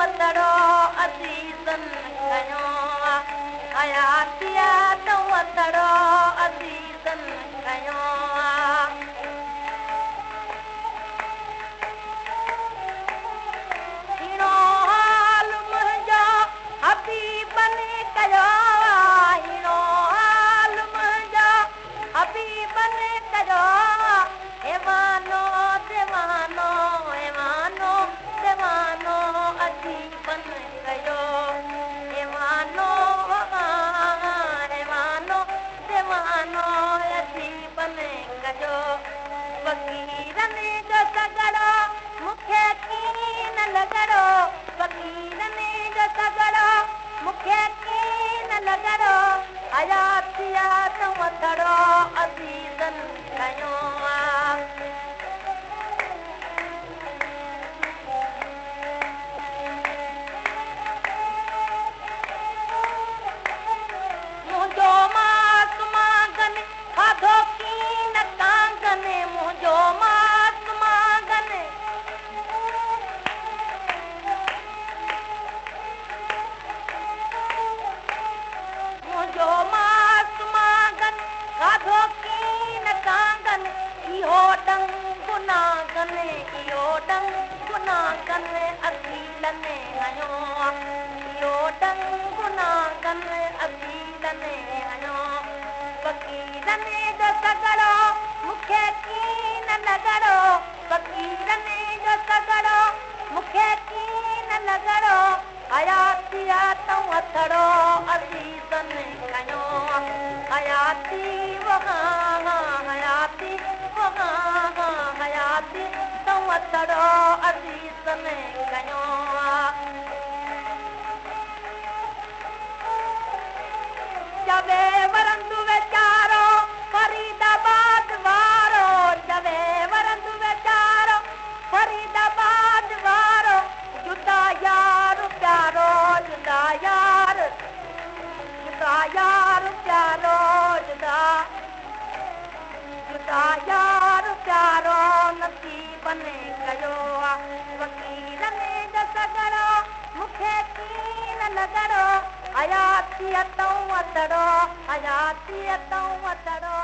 अतड़ो अज़ीज़न कयो हयातिया तो अतड़ो अज़ीज़न कयो हिनो हाल मुंहिंजो हबीबन कयो हिनो हाल मुंहिंजो हबीबन कयो एवानो देवानो एवानो देवानो अजीबन कयो एवानो एवानो देवानो अजीबन कयो फ़क़ीरनि जो सॻड़ो मूंखे कीन लॻड़ो फ़क़ीरनि जो सॻड़ो मूंखे कीन लॻड़ो हयातिया तो अतड़ो अज़ीज़न कयो मुंहिंजो मास मांगन खाधो कीन कांगन मुंहिंजो मास मांगन मुंहिंजो मास मांगन खाधो कीन कांगन इहो डंगु नागन इहो डंगु नागन असीलनि हयो इहो डंगु नागन असीलनि हयो फ़क़ीरनि जो सॻड़ो मूंखे कीन लॻड़ो फ़क़ीरनि जो सॻड़ो मूंखे कीन लॻड़ो हयातिया तो अतड़ो अज़ीज़न कयो हयाती हयाती हयाती तो अतड़ो अज़ीज़न कयो जवे वरंदु वेचारो फरीदाबाद वारो जवे वरंदु वेचारो फरीदाबाद वारो जुदा यार प्यारो जुदा यार प्यारो जुदा जुदा यार प्यारो नसीबन कयो फ़क़ीरनि जो सॻड़ो मूंखे कीन लॻड़ो हयातिया तो अतड़ो हयातिया तो अतड़ो